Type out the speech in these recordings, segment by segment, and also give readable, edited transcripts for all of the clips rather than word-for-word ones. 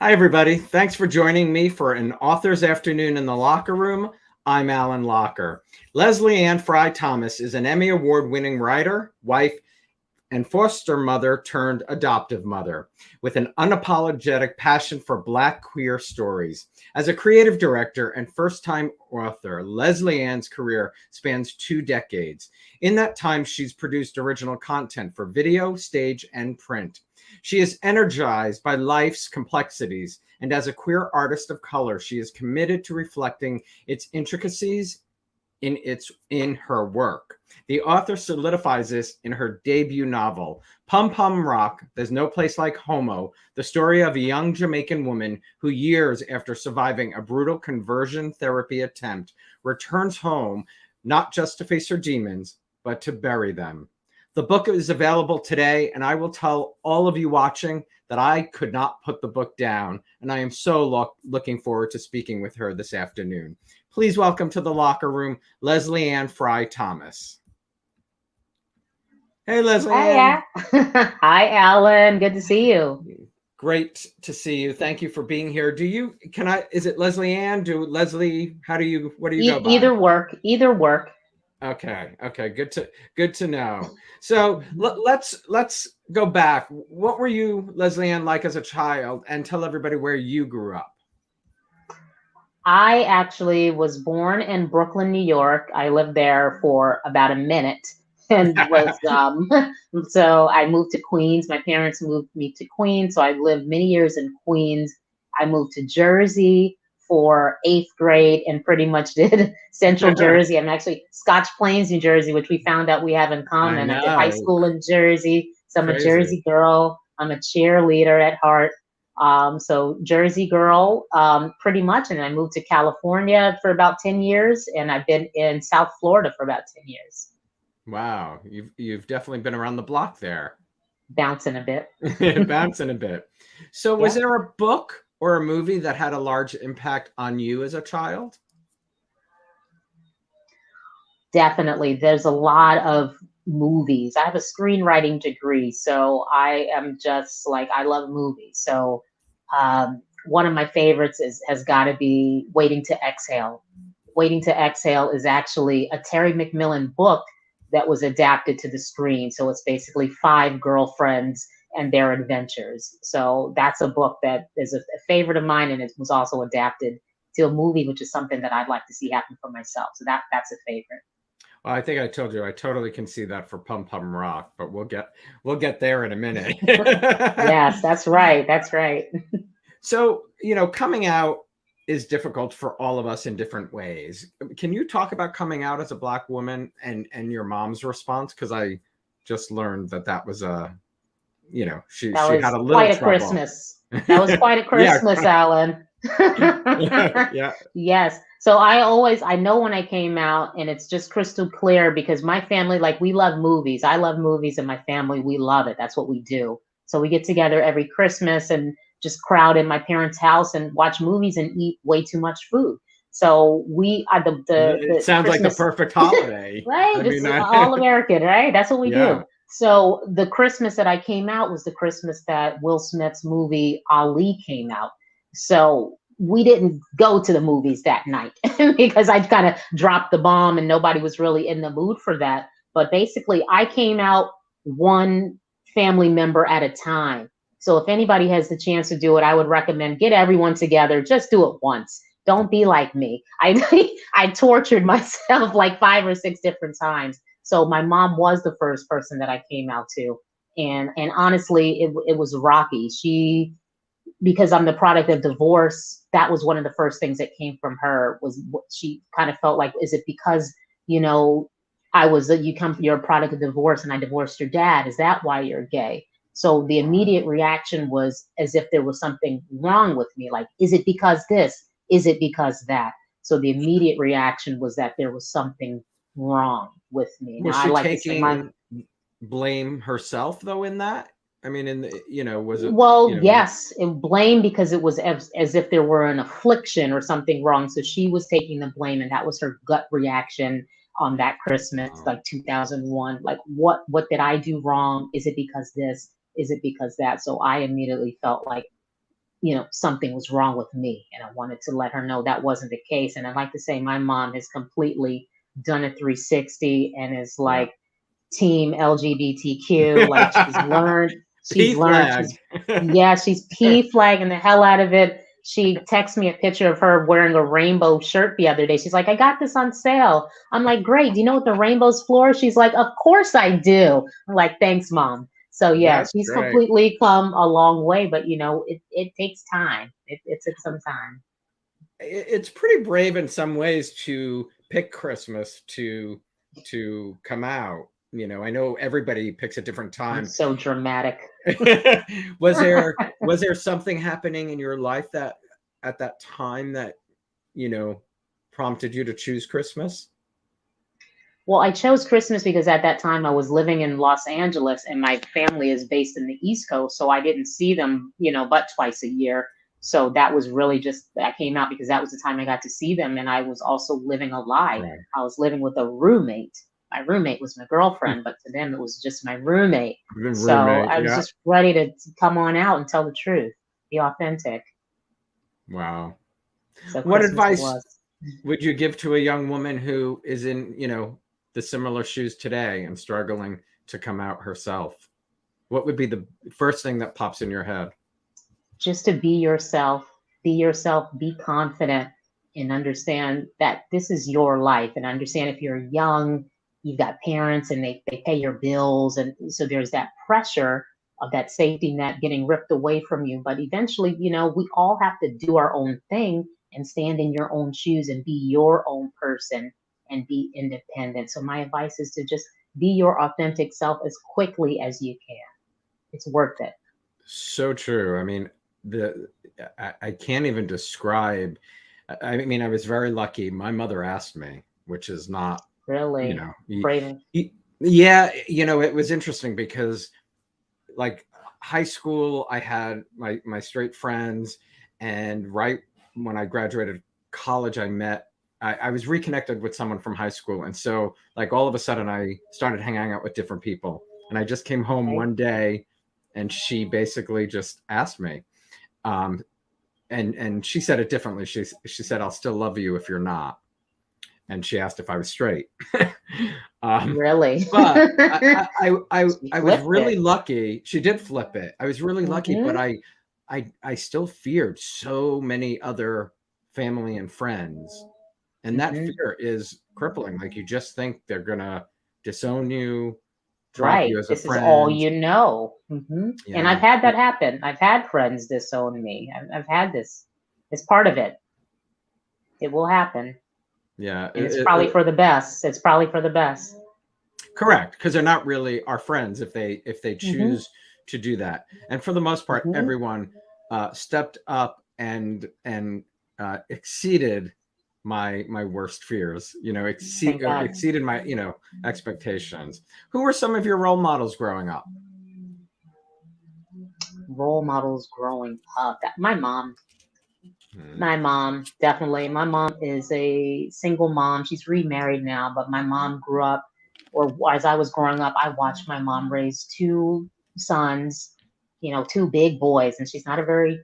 Hi, everybody. Thanks for joining me for an author's afternoon in the locker room. I'm Alan Locher. Leslie Anne Frye-Thomas is an Emmy-Award-winning writer, wife, and foster mother turned adoptive mother with an unapologetic passion for Black queer stories. As a creative director and first-time author, Leslie Ann's career spans 2 decades. In that time, she's produced original content for video, stage, and print. She is energized by life's complexities, and as a queer artist of color, she is committed to reflecting its intricacies in her work. The author solidifies this in her debut novel, Pum Pum Rock, There's No Place Like Homo, the story of a young Jamaican woman who, years after surviving a brutal conversion therapy attempt, returns home not just to face her demons, but to bury them. The book is available today, and I will tell all of you watching that I could not put the book down, and I am so looking forward to speaking with her this afternoon. Please welcome to the locker room, Leslie Anne Frye-Thomas. Hey, Leslie Anne. Hi, Alan. Good to see you. Great to see you. Thank you for being here. Is it Leslie Anne? What do you go by? Either work. Okay. Good to know. So let's go back. What were you, Leslie Anne, like as a child, and tell everybody where you grew up? I actually was born in Brooklyn, New York. I lived there for about a minute and so I moved to Queens. My parents moved me to Queens, so I lived many years in Queens. I moved to Jersey for 8th grade and pretty much did Central Jersey. I'm actually Scotch Plains, New Jersey, which we found out we have in common. I did high school in Jersey, so I'm a Jersey girl. I'm a cheerleader at heart. So Jersey girl, pretty much. And I moved to California for about 10 years, and I've been in South Florida for about 10 years. Wow. You've definitely been around the block there. Bouncing a bit. Bouncing a bit. So was there a book or a movie that had a large impact on you as a child? Definitely. There's a lot of movies. I have a screenwriting degree, so I am just like, I love movies. So one of my favorites has got to be Waiting to Exhale. Waiting to Exhale is actually a Terry McMillan book that was adapted to the screen. So it's basically 5 girlfriends and their adventures. So that's a book that is a favorite of mine, and it was also adapted to a movie, which is something that I'd like to see happen for myself. So that's a favorite. Well, I think I told you I totally can see that for Pum Pum Rock, but we'll get there in a minute. Yes, that's right. That's right. So, coming out is difficult for all of us in different ways. Can you talk about coming out as a Black woman and your mom's response? Because I just learned that was she had a little quite a trouble. Christmas. That was quite a Christmas, Alan. Yeah. Yes. So I know when I came out, and it's just crystal clear because my family, like, we love movies. I love movies, and my family, we love it. That's what we do. So we get together every Christmas and just crowd in my parents' house and watch movies and eat way too much food. So It sounds Christmas, like the perfect holiday. right? It's all American, right? That's what we do. So the Christmas that I came out was the Christmas that Will Smith's movie Ali came out. So we didn't go to the movies that night because I kind of dropped the bomb and nobody was really in the mood for that. But basically, I came out one family member at a time. So if anybody has the chance to do it, I would recommend get everyone together. Just do it once. Don't be like me. I tortured myself like 5 or 6 different times. So my mom was the first person that I came out to, and honestly, it was rocky. Because I'm the product of divorce, that was one of the first things that came from her. Was what she kind of felt like, is it because you're a product of divorce and I divorced your dad? Is that why you're gay? So the immediate reaction was as if there was something wrong with me. Like, is it because this? Is it because that? So the immediate reaction was that there was something wrong with me. Was she taking blame herself though in that? I mean, was it? Well, yes, and blame because it was as if there were an affliction or something wrong. So she was taking the blame, and that was her gut reaction on that Christmas, like 2001. Like, what did I do wrong? Is it because this? Is it because that? So I immediately felt like something was wrong with me. And I wanted to let her know that wasn't the case. And I'd like to say my mom has completely done a 360 and is Yeah. like team LGBTQ. Like P flag. she's P flagging the hell out of it. She texted me a picture of her wearing a rainbow shirt the other day. She's like, I got this on sale. I'm like, great. Do you know what the rainbow's for? She's like, of course I do. I'm like, thanks, Mom. So yeah, That's she's great. completely come a long way, but it takes time. It took some time. It's pretty brave in some ways to pick Christmas to come out. I know everybody picks a different I'm time. so dramatic. was there something happening in your life that at that time that prompted you to choose Christmas? Well, I chose Christmas because at that time I was living in Los Angeles and my family is based in the East Coast. So I didn't see them, but twice a year. So that was really that came out because that was the time I got to see them. And I was also living a lie. Right. I was living with a roommate. My roommate was my girlfriend, but to them it was just my roommate. So I was just ready to come on out and tell the truth, be authentic. Wow. So what Christmas advice would you give to a young woman who is in, the similar shoes today and struggling to come out herself? What would be the first thing that pops in your head? Just to be yourself, be confident, and understand that this is your life. And understand if you're young, you've got parents and they pay your bills. And so there's that pressure of that safety net getting ripped away from you. But eventually, we all have to do our own thing and stand in your own shoes and be your own person and be independent. So my advice is to just be your authentic self as quickly as you can. It's worth it. So true. I mean, I can't even describe. I mean, I was very lucky. My mother asked me, which is not Really yeah. It was interesting because like high school, I had my straight friends, and right when I graduated college, I was reconnected with someone from high school. And so like all of a sudden I started hanging out with different people, and I just came home one day and she basically just asked me, and she said it differently. She said, I'll still love you if you're not. And she asked if I was straight. Really? But I was really lucky. She did flip it. I was really lucky, but I still feared so many other family and friends. And that fear is crippling. Like you just think they're gonna disown you, drop you as a This friend. is all you know. Yeah. And I've had that happen. I've had friends disown me. I've had this. It's part of it. It will happen. Yeah. And it's probably for the best. It's probably for the best. Correct. Because they're not really our friends if they choose to do that. And for the most part, everyone stepped up and exceeded my worst fears, exceeded my, expectations. Who were some of your role models growing up? Role models growing up. My mom. My mom, definitely. My mom is a single mom. She's remarried now, but my mom grew up, or as I was growing up, I watched my mom raise two sons, two big boys, and she's not a very,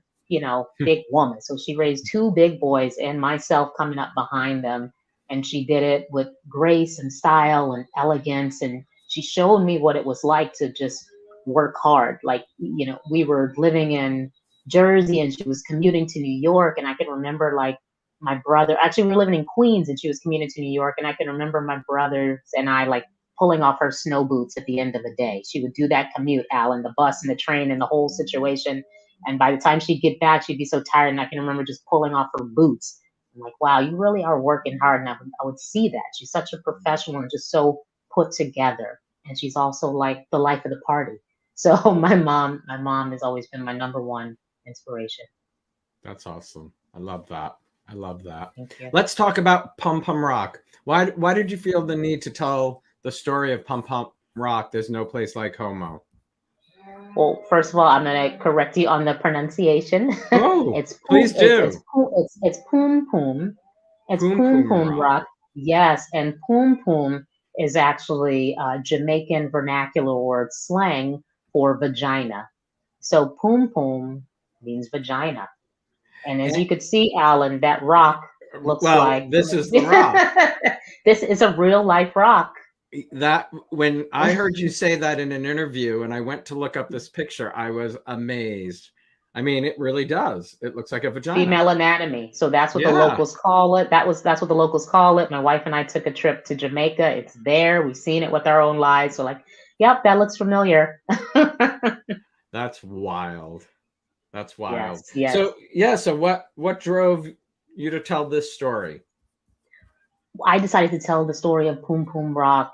big woman. So she raised two big boys and myself coming up behind them. And she did it with grace and style and elegance. And she showed me what it was like to just work hard. Like, we were living in Jersey and she was commuting to New York. And I can remember like my brother, actually, we were living in Queens and she was commuting to New York. And I can remember my brothers and I like pulling off her snow boots at the end of the day. She would do that commute, Alan, the bus and the train and the whole situation. And by the time she'd get back, she'd be so tired. And I can remember just pulling off her boots. I'm like, wow, you really are working hard. And I would see that. She's such a professional and just so put together. And she's also like the life of the party. So my mom has always been my number one inspiration. That's awesome. I love that. Thank you. Let's talk about Pum Pum Rock. Why did you feel the need to tell the story of Pum Pum Rock? There's no place like Homo. Well, first of all, I'm gonna correct you on the pronunciation. Oh, please do. It's Pum Pum. It's Pum Pum Rock. Yes, and Pum Pum is actually Jamaican vernacular word slang for vagina. So Pum Pum means vagina. And as And, you could see, Alan, that rock looks well, like this is the rock. this is a real life rock. That when I heard you say that in an interview and I went to look up this picture, I was amazed. I mean, it really does. It looks like a vagina. Female anatomy. So that's what the Yeah. locals call it. That's what the locals call it. My wife and I took a trip to Jamaica. It's there. We've seen it with our own lives. So like, yep, that looks familiar. That's wild. That's wild. Yes, yes. So yeah, so what drove you to tell this story? I decided to tell the story of Pum Pum Rock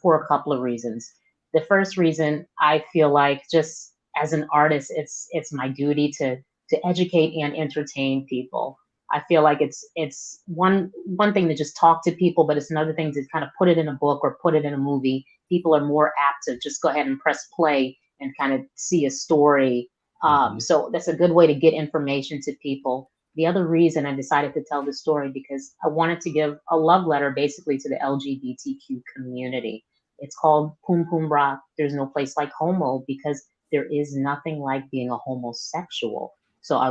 for a couple of reasons. The first reason, I feel like just as an artist, it's my duty to educate and entertain people. I feel like it's one thing to just talk to people, but it's another thing to kind of put it in a book or put it in a movie. People are more apt to just go ahead and press play and kind of see a story. So that's a good way to get information to people. The other reason I decided to tell this story because I wanted to give a love letter basically to the LGBTQ community. It's called Pum Pum Rock. There's no place like homo because there is nothing like being a homosexual. So I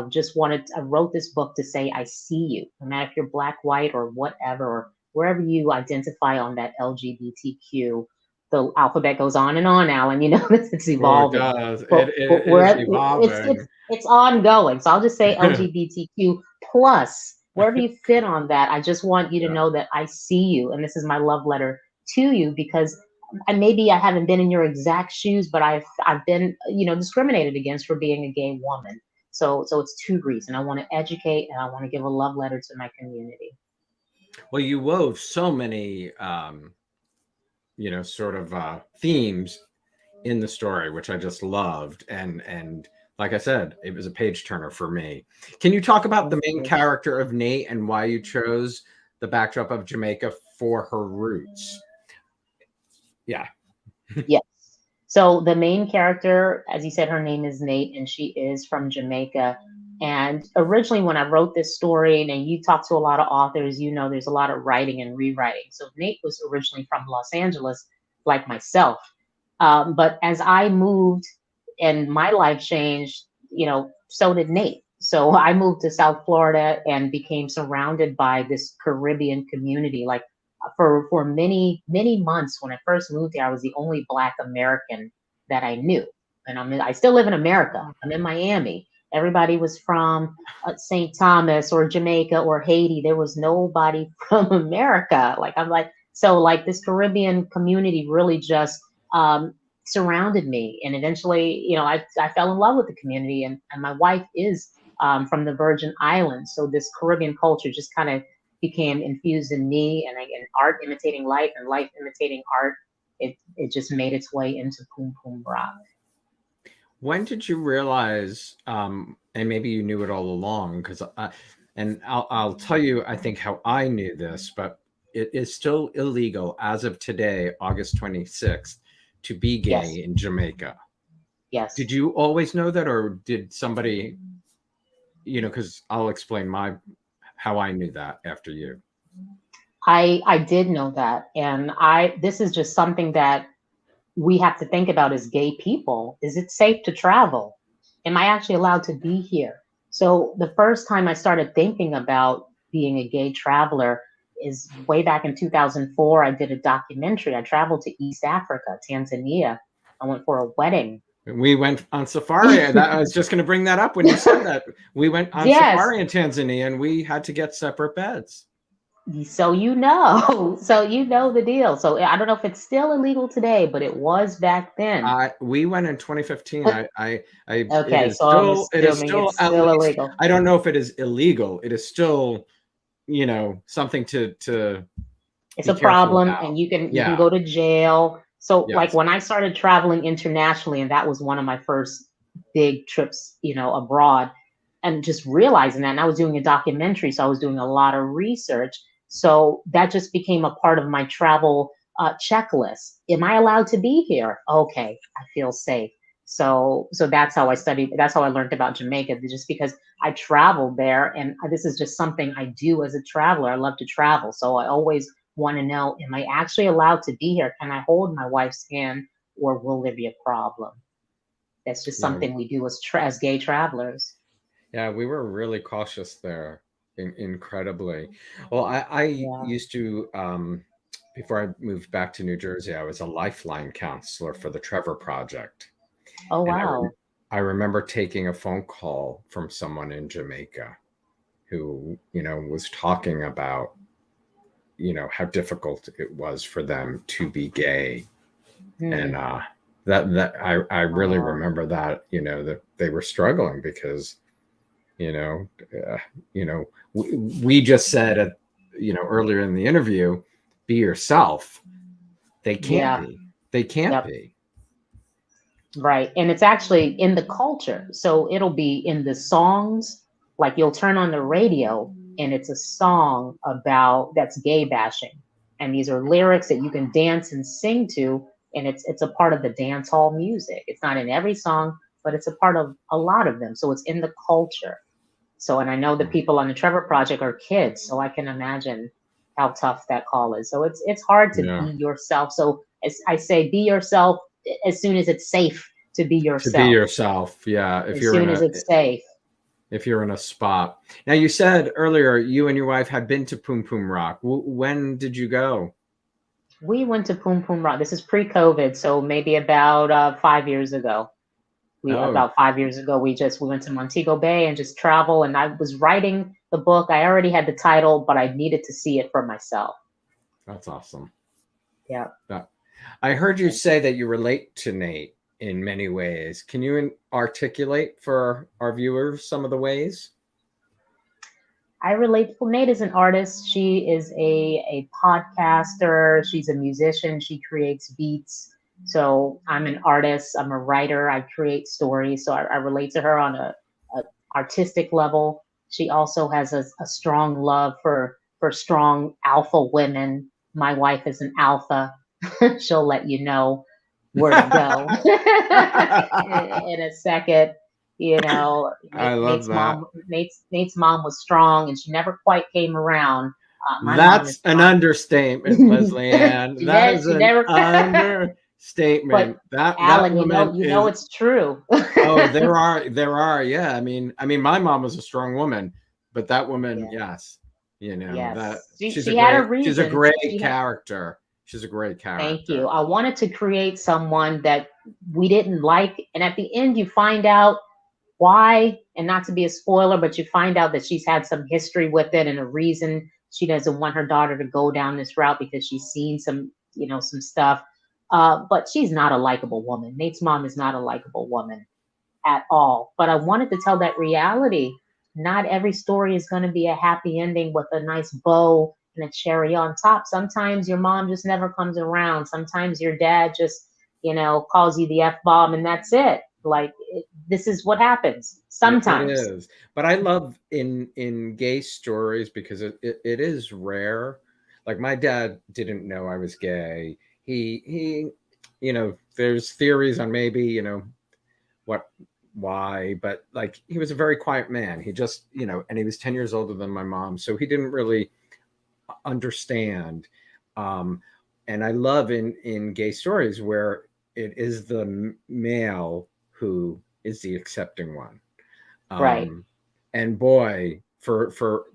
wrote this book to say, I see you, no matter if you're black, white, or whatever, or wherever you identify on that LGBTQ. The alphabet goes on and on, Alan, you know, it's evolving. Sure does. But It is where evolving. it's ongoing. So I'll just say LGBTQ plus, wherever you fit on that. I just want you to know that I see you, and this is my love letter to you because maybe I haven't been in your exact shoes, but I've been discriminated against for being a gay woman. So it's two reasons. I want to educate and I want to give a love letter to my community. Well, you wove so many sort of themes in the story, which I just loved. And like I said, it was a page turner for me. Can you talk about the main character of Nate and why you chose the backdrop of Jamaica for her roots? Yeah. Yes. So the main character, as you said, her name is Nate, and she is from Jamaica. And originally, when I wrote this story, and you talk to a lot of authors, you know there's a lot of writing and rewriting. So Nate was originally from Los Angeles, like myself. But as I moved and my life changed, so did Nate. So I moved to South Florida and became surrounded by this Caribbean community. Like for many, many months when I first moved here, I was the only Black American that I knew. And I still live in America. I'm in Miami. Everybody was from St. Thomas or Jamaica or Haiti. There was nobody from America. So this Caribbean community really just surrounded me. And eventually, I fell in love with the community. And my wife is from the Virgin Islands. So this Caribbean culture just kind of became infused in me, and art imitating life and life imitating art. It just made its way into Pum Pum Rock. When did you realize, and maybe you knew it all along, because I'll tell you, I think how I knew this, but it is still illegal as of today, August 26th, to be gay in Jamaica. Yes. Did you always know that, or did somebody, because I'll explain how I knew that after you. I did know that. And this is just something that we have to think about as gay people. Is it safe to travel? Am I actually allowed to be here? So the first time I started thinking about being a gay traveler is way back in 2004. I did a documentary. I traveled to East Africa, Tanzania. I went for a wedding. We went on safari. I was just going to bring that up when you said that. We went on safari in Tanzania and we had to get separate beds. So the deal. So I don't know if it's still illegal today, but it was back then. We went in 2015. Okay, it is still illegal. I don't know if it is illegal. It is still, something to. It's a problem, and you can go to jail. So when I started traveling internationally, and that was one of my first big trips, abroad, and just realizing that, and I was doing a documentary, so I was doing a lot of research. So that just became a part of my travel checklist. Am I allowed to be here? Okay, I feel safe. So that's how I studied. That's how I learned about Jamaica, just because I traveled there, and this is just something I do as a traveler. I love to travel, so I always want to know: am I actually allowed to be here? Can I hold my wife's hand, or will there be a problem? That's just something we do as gay travelers. Yeah, we were really cautious there, incredibly. Well, I Yeah. used to, before I moved back to New Jersey, I was a lifeline counselor for the Trevor Project. Oh, And wow. I remember taking a phone call from someone in Jamaica who, was talking about, how difficult it was for them to be gay. And Hmm. I really Oh, remember that, that they were struggling because you know uh, we just said earlier in the interview, be yourself. They can't yeah. be, they can't Yep. be. Right. And it's actually in the culture. So it'll be in the songs, like you'll turn on the radio and it's a song about that's gay bashing. And these are lyrics that you can dance and sing to. And it's a part of the dance hall music. It's not in every song, but it's a part of a lot of them. So it's in the culture. So, and I know the people on the Trevor Project are kids, so I can imagine how tough that call is. So it's hard to Yeah, be yourself. So as I say, be yourself as soon as it's safe to be to be yourself. yourself. Yeah, As soon as it's safe. if you're in a spot. Now, you said earlier you and your wife had been to Pum Pum Rock. When did you go? We went to Pum Pum Rock. This is pre-COVID, so maybe about 5 years ago. We Oh, about 5 years ago we went to Montego Bay and just travel. And I was writing the book. I already had the title, but I needed to see it for myself. that's awesome. Yeah. That, I heard you say that you relate to Nate in many ways. Can you articulate for our viewers some of the ways? I relate. Well, Nate is an artist. She is a podcaster. She's a musician. She creates beats. So I'm an artist. I'm a writer. I create stories. So I relate to her on a artistic level. She also has a strong love for strong alpha women. My wife is an alpha. She'll let you know where to go in a second. You know, I love that. Nate's mom was strong, and she never quite came around. My mom That's is an strong. understatement, Leslie Ann. That is She an never. But understatement. That Alan, woman you know is. it's true. Oh, there are. Yeah, I mean, my mom was a strong woman, but that woman, Yeah. yes, that Yes. she's a She had her great reasons. She had. character. She's a great Thank you. character. I wanted to create someone that we didn't like, and at the end, you find out why. And not to be a spoiler, but you find out that she's had some history with it and a reason she doesn't want her daughter to go down this route because she's seen some, some stuff. But she's not a likable woman. Nate's mom is not a likable woman at all. But I wanted to tell that reality. Not every story is going to be a happy ending with a nice bow and a cherry on top. Sometimes your mom just never comes around. Sometimes your dad just, calls you the F bomb and that's it. Like, this is what happens It sometimes. is, but I love in gay stories because it is rare. Like, my dad didn't know I was gay. He there's theories on maybe what why, but like, he was a very quiet man. He just and he was 10 years older than my mom, so he didn't really understand. um and I love in gay stories where it is the male who is the accepting one. Right. um and boy, for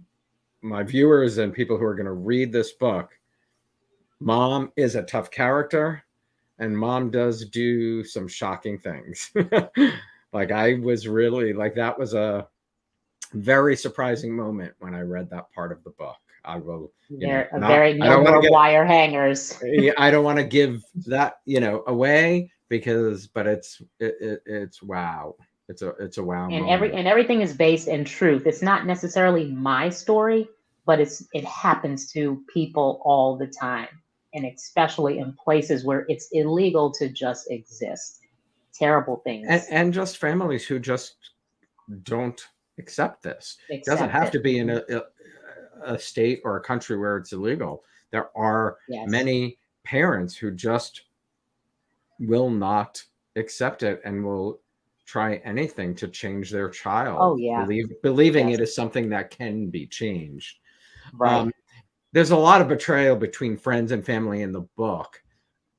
my viewers and people who are going to read this book, mom is a tough character, and mom does do some shocking things. Like, I was really like, that was a very surprising moment when I read that part of the book. I will, There are not, very I no don't want to more get, wire hangers. I don't want to give that, away, because, but it's wow. It's a wow And moment. everything is based in truth. It's not necessarily my story, but it happens to people all the time, and especially in places where it's illegal to just exist. Terrible and, things. and just families who just don't accept this. It doesn't Accept have it. to be in a state or a country where it's illegal. There are Yes. many parents who just will not accept it and will try anything to change their Oh child, yeah. believing Yes. it is something that can be changed. Right. Um, there's a lot of betrayal between friends and family in the book.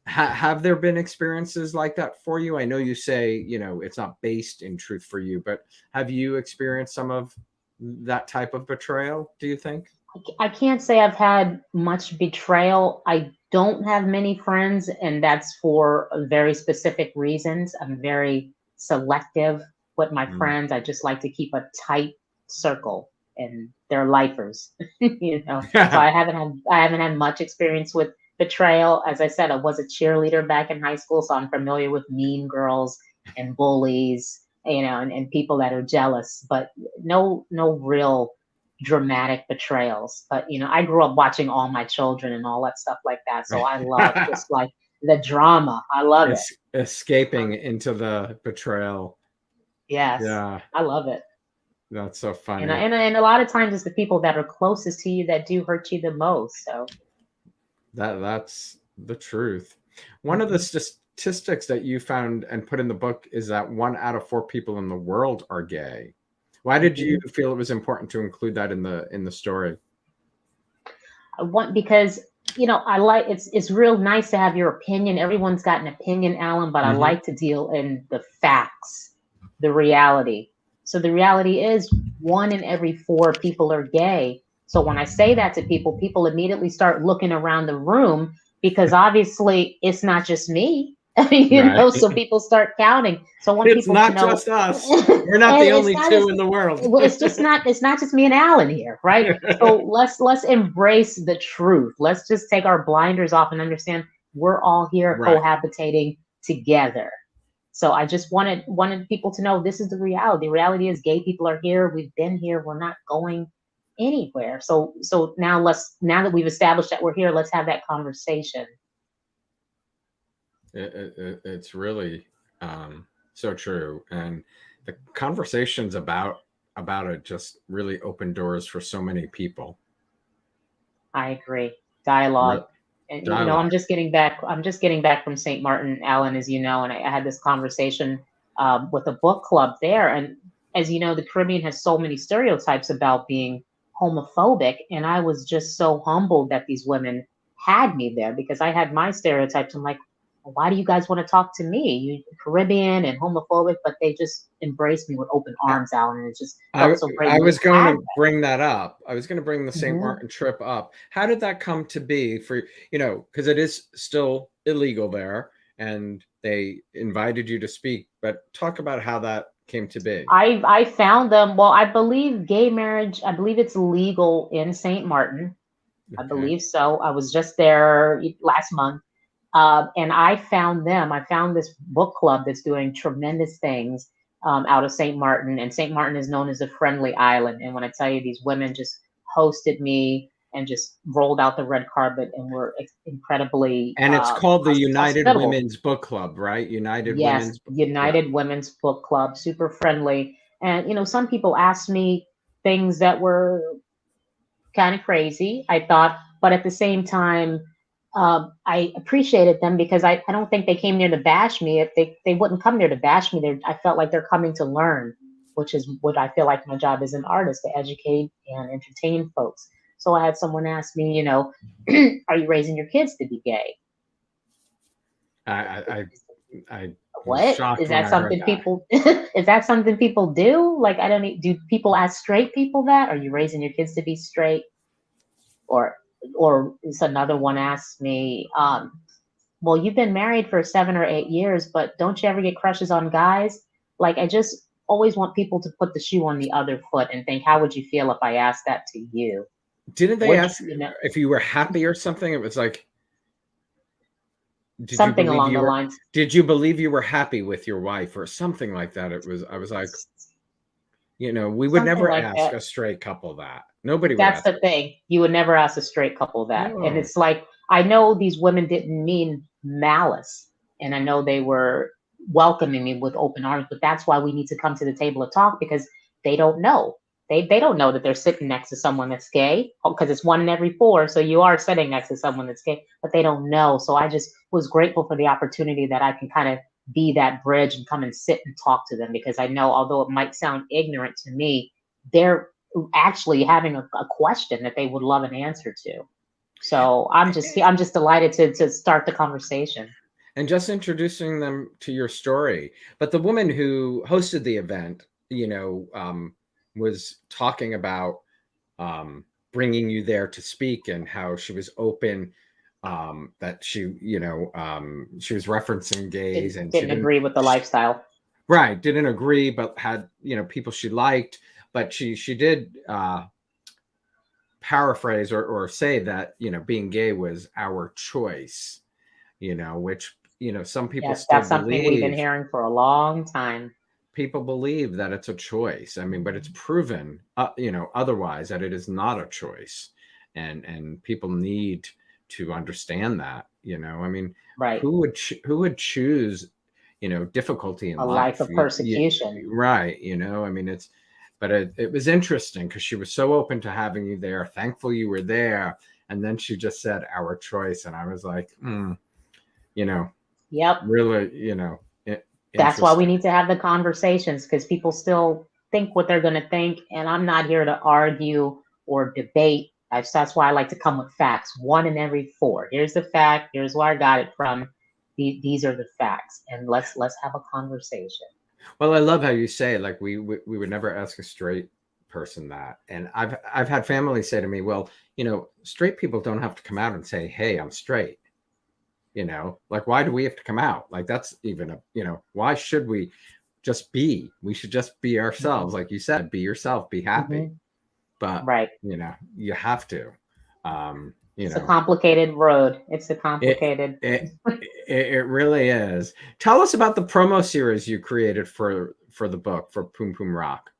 Have there been experiences like that for you? I know you say, it's not based in truth for you, but have you experienced some of that type of betrayal, do you think? I can't say I've had much betrayal. I don't have many friends, and that's for very specific reasons. I'm very selective with my Mm. friends. I just like to keep a tight circle, and they're lifers, So Yeah. I haven't had much experience with betrayal. As I said, I was a cheerleader back in high school, so I'm familiar with mean girls and bullies, and people that are jealous, but no real dramatic betrayals. But I grew up watching All My Children and all that stuff like that. So I love just like the drama. I love it. Escaping into the betrayal. Yes, Yeah, I love it. that's so And funny. and a lot of times it's the people that are closest to you that do hurt you the most. So That's the truth. One of the mhm. statistics that you found and put in the book is that 1 out of 4 people in the world are gay. Why did you Mhm. feel it was important to include that in the story? I want because I like it's real nice to have your opinion. Everyone's got an opinion, Alan, but I Hmm. like to deal in the facts, the reality. So the reality is 1 in every 4 people are gay. So when I say that to people, people immediately start looking around the room because obviously it's not just me. Right. So people start counting. So I want It's people to not know, just us. and We're not the it's only not two just in the world. well, it's not just me and Alan here, right? So let's embrace the truth. Let's just take our blinders off and understand we're all here Right. cohabitating together. So I just wanted people to know this is the reality. The reality is gay people are here. We've been here. We're not going anywhere. So now that we've established that we're here, let's have that conversation. It's really so true, and the conversations about it just really open doors for so many people. I agree. Dialogue. Re- And I'm Dialogue. just getting back. I'm just getting back from St. Martin, Alan, as you know, and I had this conversation with a book club there. And as you know, the Caribbean has so many stereotypes about being homophobic, and I was just so humbled that these women had me there because I had my stereotypes. I'm like, why do you guys want to talk to me? You Caribbean and homophobic, but they just embraced me with open arms, Alan, and it just I felt so great. I We was going had to bring that up. I was going to bring the St. that. Martin trip up. How did that come to be for, because it is still illegal there and they invited you to speak, but talk about how that came to be. I found them. Well, I believe gay marriage. I believe it's legal in St. Martin. I Okay. believe so. I was just there last month, and I found them. I found this book club that's doing tremendous things out of St. Martin, and St. Martin is known as a friendly island. And when I tell you, these women just hosted me and just rolled out the red carpet and were incredibly And it's called the United hospitable. Women's Book Club, right? United Yes, Women's. Yeah. United Women's Book Club, super friendly. And some people asked me things that were kind of crazy, I thought, but at the same time, I appreciated them because I don't think they came there to bash me. If they wouldn't come there to bash me, I felt like they're coming to learn, which is what I feel like my job as an artist, to educate and entertain folks. So I had someone ask me, are you raising your kids to be gay? I I was What shocked is when that I heard something that. people is that something people do? Like, I don't do people ask straight people that? Are you raising your kids to be straight? Or is another one asked me, well, you've been married for 7 or 8 years, but don't you ever get crushes on guys? Like, I just always want people to put the shoe on the other foot and think, how would you feel if I asked that to you? Didn't they Would ask you know if you were happy or something? It was like, did you something believe along you the were lines? did you believe you were happy with your wife or something like that? I was like, we would Something never like ask that. a straight couple that. Nobody would That's ask the it. thing. You would never ask a straight couple that. And No. it's like, I know these women didn't mean malice. And I know they were welcoming me with open arms, but that's why we need to come to the table to talk because they don't know. They don't know that they're sitting next to someone that's gay because it's 1 in every 4. So you are sitting next to someone that's gay, but they don't know. So I just was grateful for the opportunity that I can kind of be that bridge and come and sit and talk to them because I know, although it might sound ignorant to me, they're actually having a question that they would love an answer to. So I'm just delighted to start the conversation. And just introducing them to your story. But the woman who hosted the event, was talking about bringing you there to speak and how she was open, that she was referencing gays and she Didn't agree with the lifestyle. right, didn't agree, but had people she liked, but she did paraphrase or say that being gay was our choice, which some people Yes, still that's something we've been believe. hearing for a long time. People believe that it's a choice. I mean, but it's proven, otherwise, that it is not a choice, and people need to understand that. I mean, Right. who would choose, difficulty in A life life? of persecution. Right. I mean, but it was interesting because she was so open to having you there, thankful you were there, and then she just said our choice, and I was like, Yep. really, That's why we interesting. need to have the conversations, because people still think what they're going to think. And I'm not here to argue or debate. That's why I like to come with facts. One in every four. Here's the fact. Here's where I got it from. These are the facts. And let's have a conversation. Well, I love how you say, like, we would never ask a straight person that. And I've had family say to me, well, straight people don't have to come out and say, hey, I'm straight. Like, why do we have to come out? Like, that's even why should we just be? We should just be ourselves. Mm-hmm. Like you said, be yourself, be happy. Mm-hmm. But, Right. You have to. It's a complicated road. It's a it, complicated. it really is. Tell us about the promo series you created for the book, for Pum Pum Rock.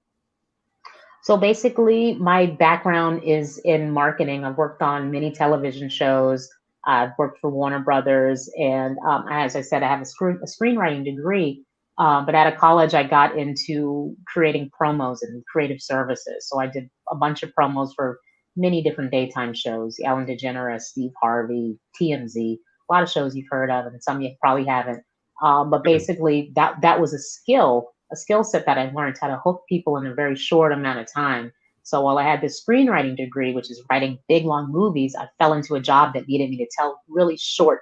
So basically, my background is in marketing. I've worked on many television shows. I've worked for Warner Brothers, and as I said, I have a screenwriting degree. But out of college, I got into creating promos and creative services. So I did a bunch of promos for many different daytime shows: Ellen DeGeneres, Steve Harvey, TMZ. A lot of shows you've heard of, and some you probably haven't. But basically, that was a skill set that I learned how to hook people in a very short amount of time. So while I had this screenwriting degree, which is writing big, long movies, I fell into a job that needed me to tell really short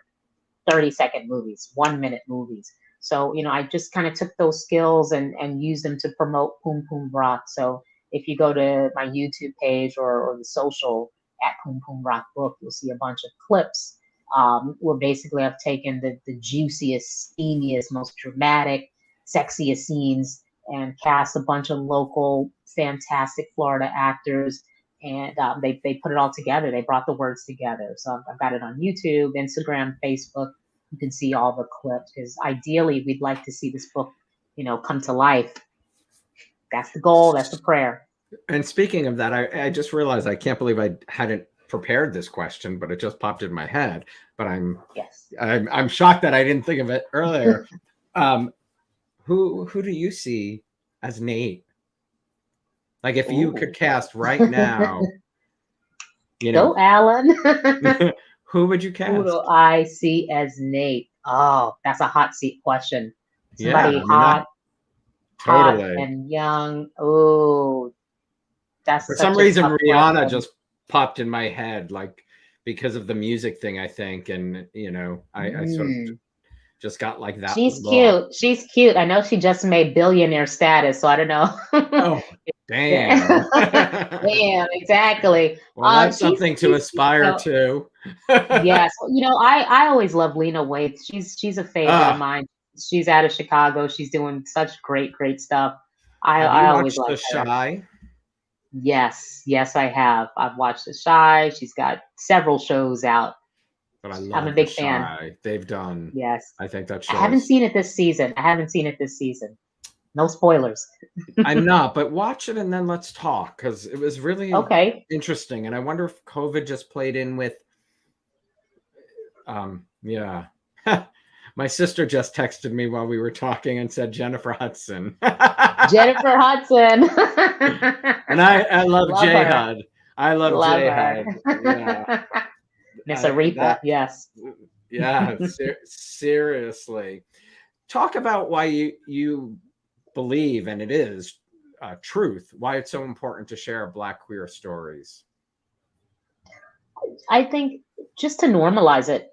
30-second movies, 1-minute movies. So, I just kind of took those skills and used them to promote Pum Pum Rock. So if you go to my YouTube page or the social at Pum Pum Rock Book, you'll see a bunch of clips where basically I've taken the juiciest, steamiest, most dramatic, sexiest scenes and cast a bunch of local, fantastic Florida actors. And they put it all together. They brought the words together. So I've got it on YouTube, Instagram, Facebook. You can see all the clips, because ideally we'd like to see this book, come to life. That's the goal. That's the prayer. And speaking of that, I just realized I can't believe I hadn't prepared this question, but it just popped in my head. But I'm shocked that I didn't think of it earlier. Who do you see as Nate? Like, if you could cast right now, Go, Alan. who would you cast? Who do I see as Nate? Oh, that's a hot seat question. Somebody hot and young. Oh, that's for some reason Rihanna just popped in my head, like, because of the music thing, I think, and I sort of just got like that. She's cute. She's cute. I know she just made billionaire status, so I don't know. Oh, damn. Damn, exactly. Well, that's something to aspire to. Yes. I always love Lena Waithe. She's a favorite of mine. She's out of Chicago. She's doing such great stuff. I always like The Chi? Yes, I have. I've watched The Chi. She's got several shows out. But I'm a big fan. They've done. Yes. I think that shows. I haven't seen it this season. No spoilers. I'm not, but watch it and then let's talk, because it was really interesting. And I wonder if COVID just played in with. Yeah. My sister just texted me while we were talking and said Jennifer Hudson. Jennifer Hudson. And I love J Hud. I love J Hud. Yeah. Miss Aretha, yes. Yeah, seriously. Talk about why you believe, and it is truth, why it's so important to share Black queer stories. I think just to normalize it,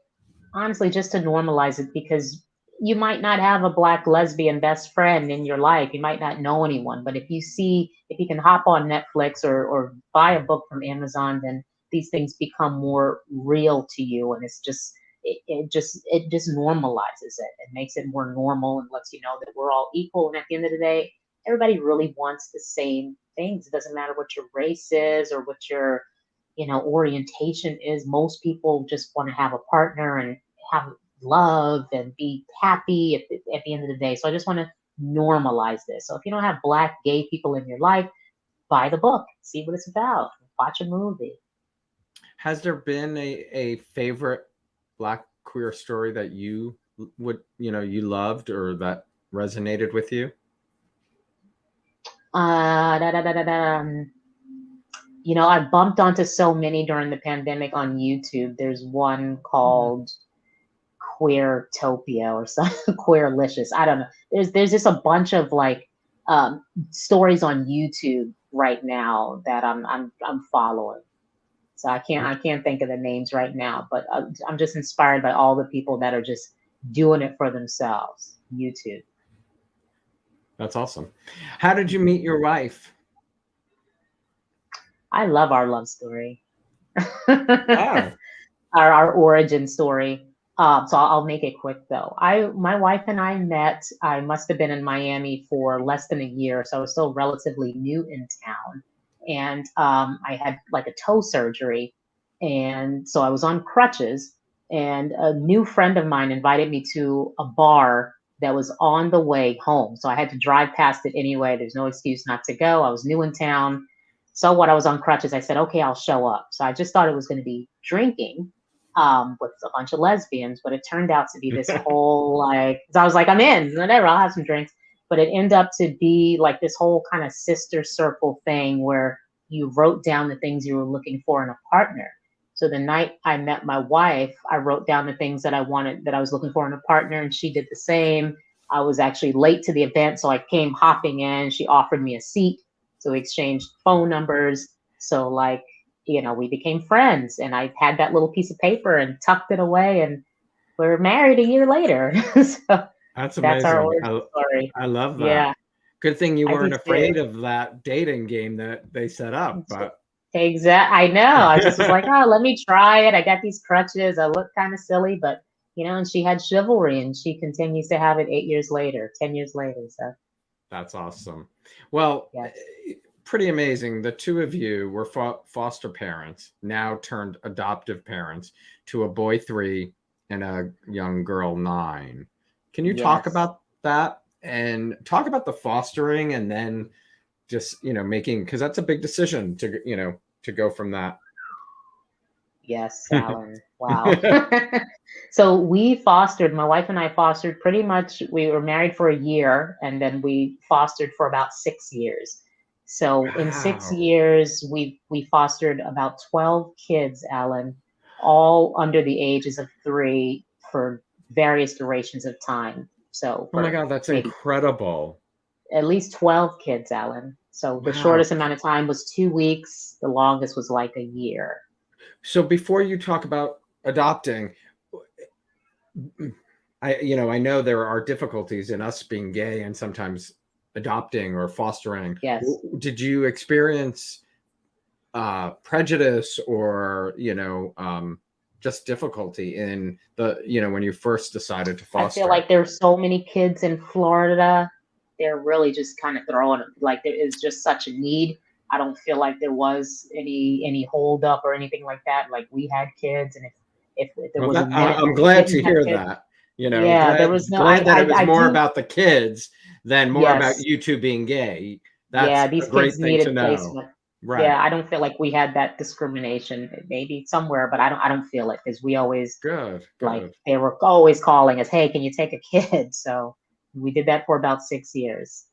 honestly, just to normalize it, because you might not have a black lesbian best friend in your life. You might not know anyone, but if you can hop on Netflix or buy a book from Amazon, then these things become more real to you, and it just normalizes it. It makes it more normal and lets you know that we're all equal. And at the end of the day, everybody really wants the same things. It doesn't matter what your race is or what your orientation is. Most people just want to have a partner and have love and be happy at the end of the day. So I just want to normalize this. So if you don't have black gay people in your life, buy the book, see what it's about, watch a movie. Has there been a favorite black queer story that you you loved or that resonated with you? Da, da, da, da, da. I bumped onto so many during the pandemic on YouTube. There's one called Queertopia or something, Queerlicious. I don't know. There's just a bunch of like stories on YouTube right now that I'm following. So I can't think of the names right now, but I'm just inspired by all the people that are just doing it for themselves. YouTube. That's awesome. How did you meet your wife? I love our love story. Oh, our origin story. So I'll make it quick though. My wife and I met. I must have been in Miami for less than a year, so I was still relatively new in town, and I had like a toe surgery, and so I was on crutches. And a new friend of mine invited me to a bar that was on the way home, so I had to drive past it anyway. There's no excuse not to go. I was new in town. So what? I was on crutches. I said, okay, I'll show up. So I just thought it was going to be drinking with a bunch of lesbians, but it turned out to be this whole like. So I was like, I'm in, whatever. I'll have some drinks. But it ended up to be like this whole kind of sister circle thing where you wrote down the things you were looking for in a partner. So the night I met my wife, I wrote down the things that I wanted, that I was looking for in a partner, and she did the same. I was actually late to the event, so I came hopping in. She offered me a seat. So we exchanged phone numbers. So like, we became friends, and I had that little piece of paper and tucked it away, and we're married a year later. So that's that's our amazing. origin story. I love that. Yeah, Good thing you I do weren't too. afraid of that dating game that they set up, but I know. I just was like, oh, let me try it. I got these crutches. I look kind of silly, but and she had chivalry, and she continues to have it 8 years later, 10 years later. So that's awesome. Well, yes. pretty amazing. The two of you were foster parents, now turned adoptive parents to a boy 3 and a young girl 9. Can you talk Yes. about that and talk about the fostering, and then just making, because that's a big decision to go from that. Yes, Alan. Wow. So my wife and I fostered pretty much, we were married for a year, and then we fostered for about 6 years. So in six Wow. years, we fostered about 12 kids, Alan, all under the ages of 3 for various durations of time. So Oh my for God, that's maybe incredible. at least 12 kids, Alan. So the Wow. shortest amount of time was 2 weeks. The longest was like a year. So before you talk about adopting, I know there are difficulties in us being gay and sometimes adopting or fostering. Yes. Did you experience prejudice or just difficulty in the when you first decided to I feel foster? like there's so many kids in Florida. They're really just kind of throwing, like, there is just such a need. I don't feel like there was any hold up or anything like that. Like, we had kids, and if there Well, was a net I'm that glad didn't to have hear kids, that. yeah, there was no. Glad that it was I more do. about the kids than more about Yes, you two being gay. That's yeah. a These great kids thing to needed know. placement. Right. Yeah, I don't feel like we had that discrimination. Maybe somewhere, but I don't feel it, because we always, Good. like, Good. they were always calling us, hey, can you take a kid? So we did that for about 6 years.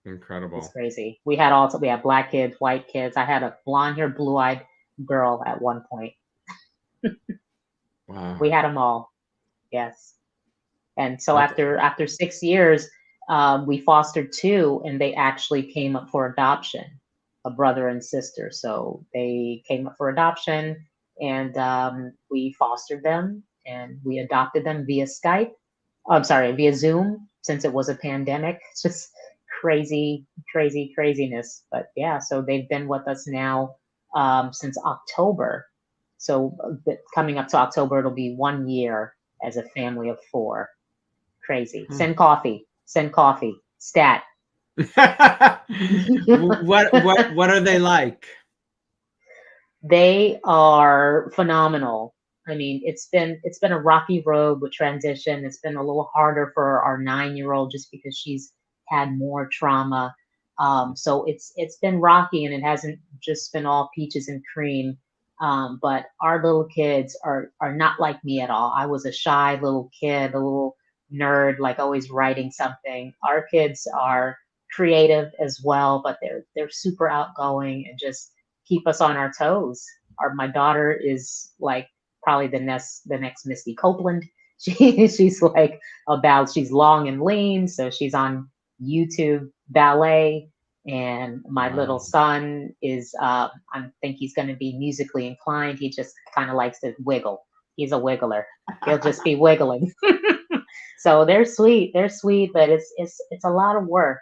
It's Incredible. crazy. We had black kids, white kids. I had a blonde haired, blue eyed girl at one point. We Wow. had them all. Yes. And so That's after 6 years, we fostered 2, and they actually came up for adoption. a brother and sister. So they came up for adoption, and we fostered them and we adopted them via Skype. I'm sorry, via Zoom, since it was a pandemic. It's just craziness. But yeah, so they've been with us now since October. So coming up to October, it'll be 1 year as a family of 4. Crazy. Send coffee. Stat. What are they like? They are phenomenal. I mean, it's been a rocky road with transition. It's been a little harder for our 9-year-old just because she's had more trauma. So it's been rocky, and it hasn't just been all peaches and cream. But our little kids are not like me at all. I was a shy little kid, a little nerd, like always writing something. Our kids are creative as well, but they're super outgoing and just keep us on our toes. My daughter is like probably the next Misty Copeland. She's like she's long and lean, so she's on YouTube ballet. And my little son is I think he's going to be musically inclined. He just kind of likes to wiggle. He's a wiggler. He'll just be wiggling. So they're sweet, but it's a lot of work.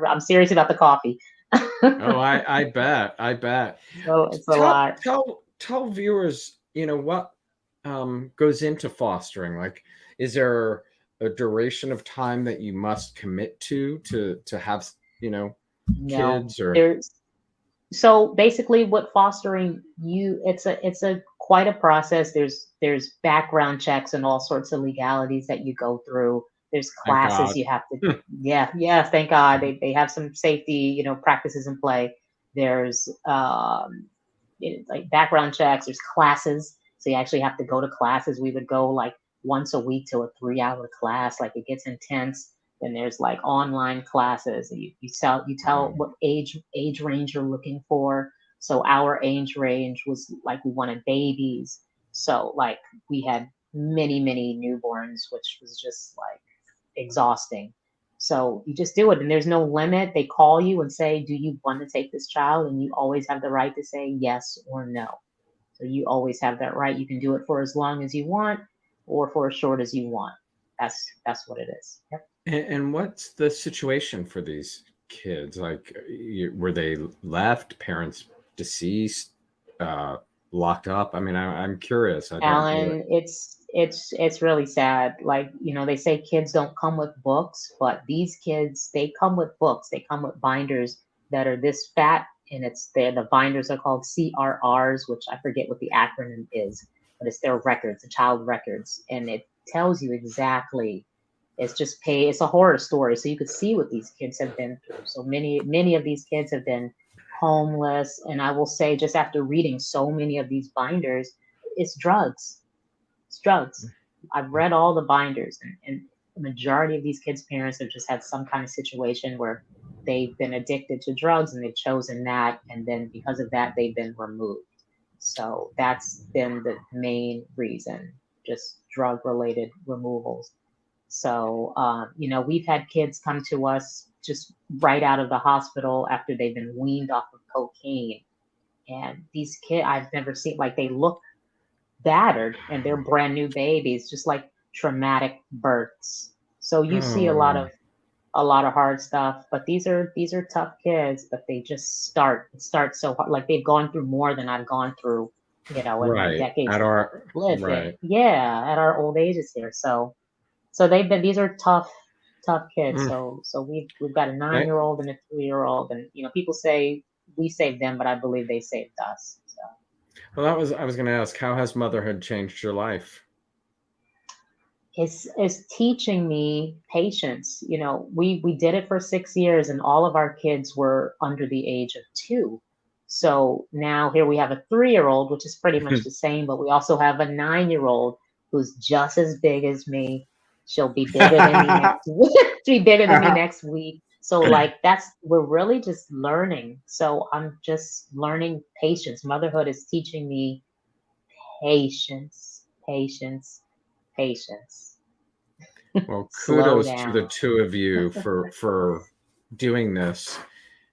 I'm serious about the coffee. Oh, I bet. So it's a lot. Tell viewers, what goes into fostering. Like, is there a duration of time that you must commit to have, kids? Or so basically what fostering it's a quite a process. There's background checks and all sorts of legalities that you go through. There's classes you have to yeah, thank God. They have some safety, practices in play. There's like background checks, there's classes. So you actually have to go to classes. We would go like once a week to a 3-hour class. Like it gets intense. Then there's like online classes. You tell what age range you're looking for. So our age range was like we wanted babies. So like we had many newborns, which was just like exhausting. So you just do it, and there's no limit. They call you and say, "Do you want to take this child?" And you always have the right to say yes or no. So you always have that right. You can do it for as long as you want, or for as short as you want. That's what it is. Yep. And what's the situation for these kids? Like, were they left, parents deceased, locked up? I mean, I'm curious. I don't Alan, really... it's really sad. Like, they say kids don't come with books, but these kids, they come with books. They come with binders that are this fat, and the binders are called CRRs, which I forget what the acronym is, but it's their records, the child records, and it tells you exactly. It's a horror story. So you could see what these kids have been through. So many of these kids have been homeless. And I will say, just after reading so many of these binders, it's drugs. It's drugs. I've read all the binders, and the majority of these kids' parents have just had some kind of situation where they've been addicted to drugs and they've chosen that. And then because of that, they've been removed. So that's been the main reason, just drug related removals. So, we've had kids come to us just right out of the hospital after they've been weaned off of cocaine. And these kids, I've never seen, like, they look battered and they're brand new babies, just like traumatic births. So you see a lot of hard stuff, but these are tough kids, but they just start so hard. Like they've gone through more than I've gone through, in my decades at our living. Yeah, at our old ages here. So these are tough kids. So we've got a 9-year-old and a 3-year-old, and people say we saved them, but I believe they saved us. So. Well, I was going to ask, how has motherhood changed your life? It's teaching me patience. We did it for 6 years, and all of our kids were under the age of 2. So now here we have a 3-year-old, which is pretty much the same, but we also have a 9-year-old who's just as big as me. She'll be bigger than me next week. She'll be bigger than me next week. So like we're really just learning. So I'm just learning patience. Motherhood is teaching me patience. Well, kudos to the two of you for doing this.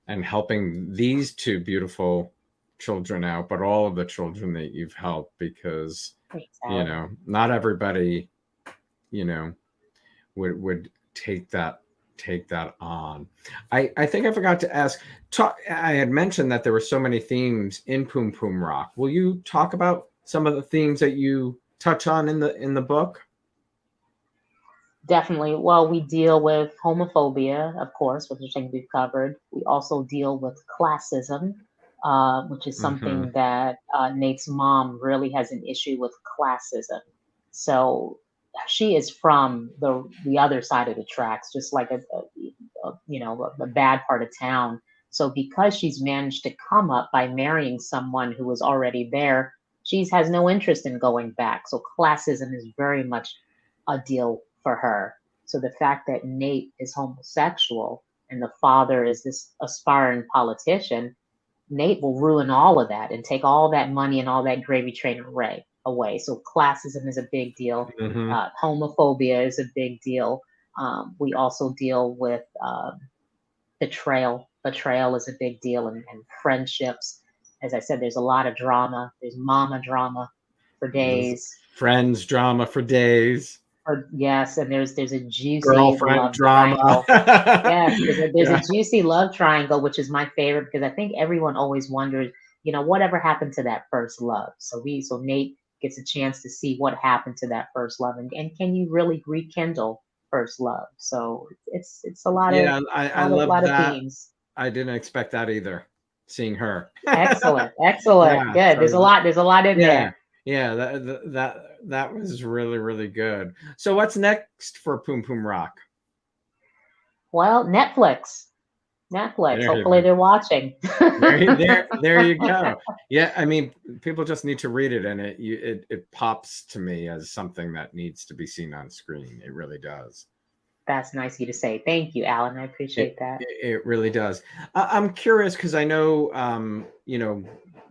and helping these two beautiful children out, but all of the children that you've helped, because Exactly. not everybody would take that on. I think I forgot to ask. I had mentioned that there were so many themes in Pum Pum Rock. Will you talk about some of the themes that you touch on in the book? Definitely. Well, we deal with homophobia, of course, which is something we've covered. We also deal with classism, which is Mm-hmm. something that Nate's mom really has an issue with classism. So she is from the other side of the tracks, just like a bad part of town. So because she's managed to come up by marrying someone who was already there, she has no interest in going back. So classism is very much a deal for her. So the fact that Nate is homosexual and the father is this aspiring politician, Nate will ruin all of that and take all that money and all that gravy train away. So classism is a big deal. Mm-hmm. Homophobia is a big deal. We also deal with betrayal. Betrayal is a big deal, and friendships. As I said, there's a lot of drama. There's mama drama for There's days. friends drama for days. Or yes, and there's a juicy Girlfriend love drama. triangle. Yes, there's a Yeah. juicy love triangle, which is my favorite because I think everyone always wonders, whatever happened to that first love. So Nate gets a chance to see what happened to that first love, and can you really rekindle first love? So it's a lot of Yeah, I lot of love lot of that. themes. I didn't expect that either. Seeing her. Excellent, excellent, Yeah. good. So There's a lot in yeah, there. yeah. That was really really good. So what's next for Pum Pum Rock? Well, Netflix. There you Hopefully go. they're watching. There you go. Yeah, I mean, people just need to read it, and it pops to me as something that needs to be seen on screen. It really does. That's nice of you to say. Thank you, Alan. I It appreciate that. it really does. I'm curious because I know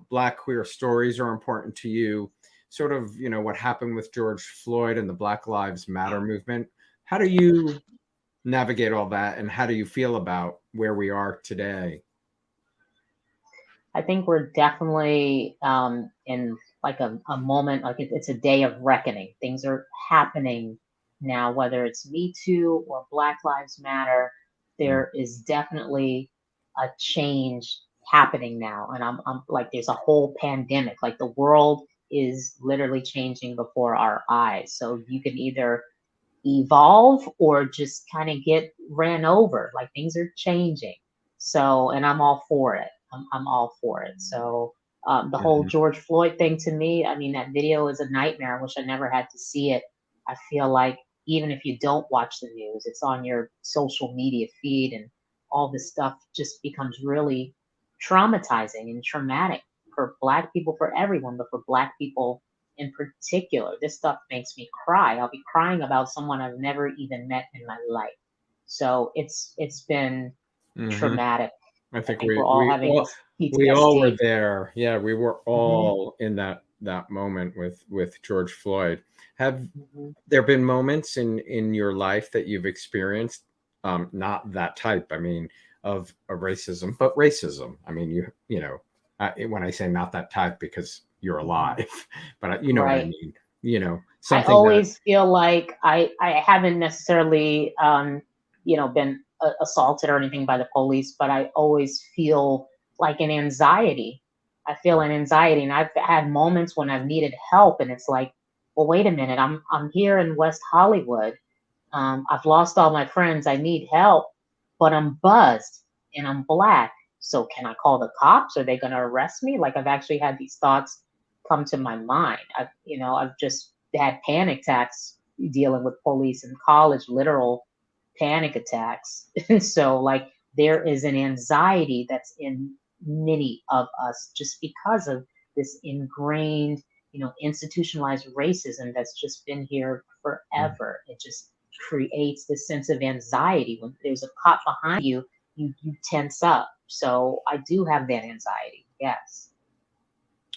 Black queer stories are important to you. Sort of what happened with George Floyd and the Black Lives Matter movement. How do you navigate all that, and how do you feel about where we are today? I think we're definitely in like a moment, like it's a day of reckoning. Things are happening now, whether it's Me Too or Black Lives Matter. Mm. There is definitely a change happening now, and I'm like, there's a whole pandemic. Like the world is literally changing before our eyes. So you can either evolve or just kind of get ran over. Like things are changing. So, and I'm all for it. I'm all for it. So, the whole Mhm. George Floyd thing to me, I mean, that video is a nightmare. I wish I never had to see it. I feel like even if you don't watch the news, it's on your social media feed, and all this stuff just becomes really traumatizing and traumatic for Black people, for everyone, but for Black people in particular. This stuff makes me cry. I'll be crying about someone I've never even met in my life. So it's been Mhm. traumatic. I I think think we're all having we all were PTSD. there. Yeah, we were Hmm. all in that moment with George Floyd. Have Hmm. there been moments in your life that you've experienced, not that type, I mean, of racism, but racism? I mean, when I say not that type, because you're Hmm. alive, but you know what I Right. mean. I Something that. always feel like I haven't necessarily been assaulted or anything by the police, but I always feel like an anxiety. I feel an anxiety, and I've had moments when I've needed help, and it's like, well, wait a minute, I'm here in West Hollywood. I've lost all my friends. I need help, but I'm buzzed and I'm Black. So can I call the cops? Are they going to arrest me? Like I've actually had these thoughts come to my mind. I've just had panic attacks dealing with police in college, literal panic attacks. And so like there is an anxiety that's in many of us just because of this ingrained, institutionalized racism that's just been here forever. It just creates this sense of anxiety. When there's a cop behind you, you tense up. So I do have that anxiety. Yes.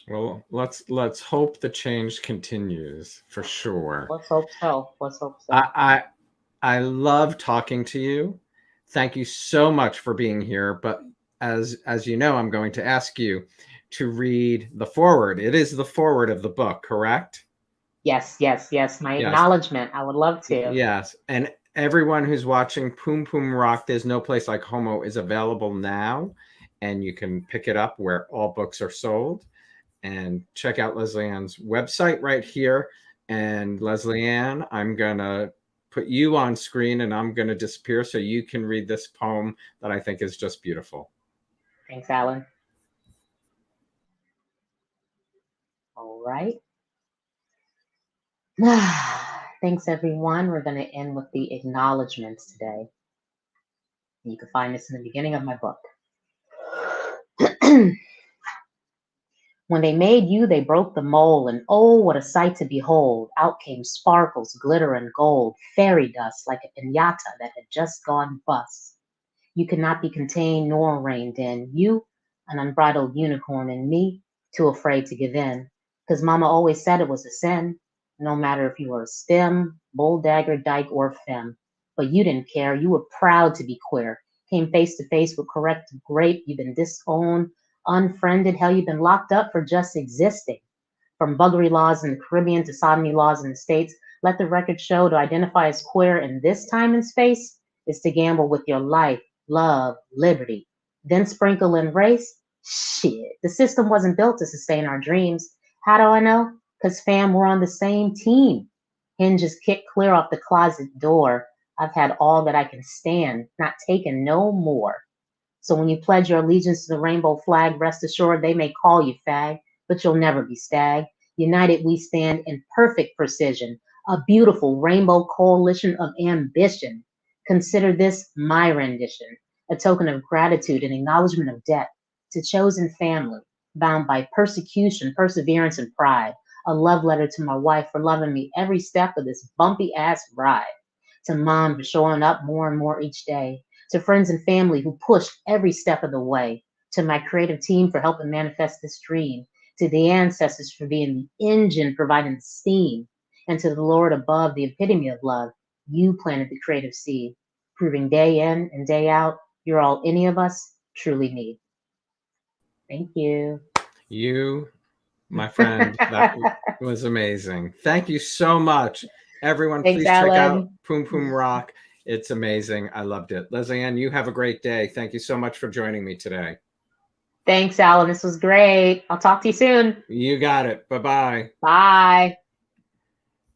Well, let's hope the change continues for sure. Let's hope so. Let's hope so. I I love talking to you. Thank you so much for being here. But as you know, I'm going to ask you to read the foreword. It is the foreword of the book, correct? Yes. My Yes. acknowledgement. I would love to. Yes. And everyone who's watching Pum Pum Rock, There's No Place Like Homo is available now, and you can pick it up where all books are sold. And check out Leslie Ann's website right here. And Leslie Anne, I'm going to put you on screen and I'm going to disappear so you can read this poem that I think is just beautiful. Thanks, Alan. All right. Thanks, everyone. We're going to end with the acknowledgments today. You can find this in the beginning of my book. When they made you, they broke the mold, and oh, what a sight to behold. Out came sparkles, glitter, and gold, fairy dust like a piñata that had just gone bust. You could not be contained nor reined in. You, an unbridled unicorn, and me, too afraid to give in. 'Cause Mama always said it was a sin, no matter if you were a stem, bull dagger, dyke, or femme. But you didn't care. You were proud to be queer. Came face to face with corrected grape. You've been disowned, unfriended. Hell, you've been locked up for just existing. From buggery laws in the Caribbean to sodomy laws in the States, let the record show to identify as queer in this time and space is to gamble with your life, love, liberty. Then sprinkle in race? Shit, the system wasn't built to sustain our dreams. How do I know? 'Cause fam, we're on the same team. Hinges kicked clear off the closet door. I've had all that I can stand, not taken no more. So when you pledge your allegiance to the rainbow flag, rest assured they may call you fag, but you'll never be stag. United we stand in perfect precision, a beautiful rainbow coalition of ambition. Consider this my rendition, a token of gratitude and acknowledgement of debt to chosen family, bound by persecution, perseverance, and pride. A love letter to my wife for loving me every step of this bumpy ass ride. To mom for showing up more and more each day. To friends and family who pushed every step of the way. To my creative team for helping manifest this dream. To the ancestors for being the engine providing the steam. And to the Lord above, the epitome of love, you planted the creative seed, proving day in and day out, you're all any of us truly need. Thank you. You, my friend, that was amazing. Thank you so much. Everyone, Thanks, please check out Alan. Pum Pum Rock. It's amazing. I loved it. Leslie Anne, you have a great day. Thank you so much for joining me today. Thanks, Alan. This was great. I'll talk to you soon. You got it. Bye-bye. Bye.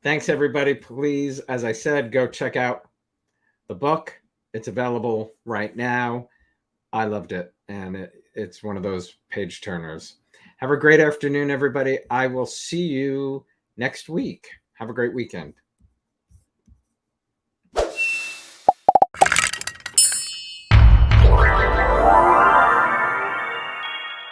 Thanks, everybody. Please, as I said, go check out the book. It's available right now. I loved it, and it's one of those page turners. Have a great afternoon, everybody. I will see you next week. Have a great weekend.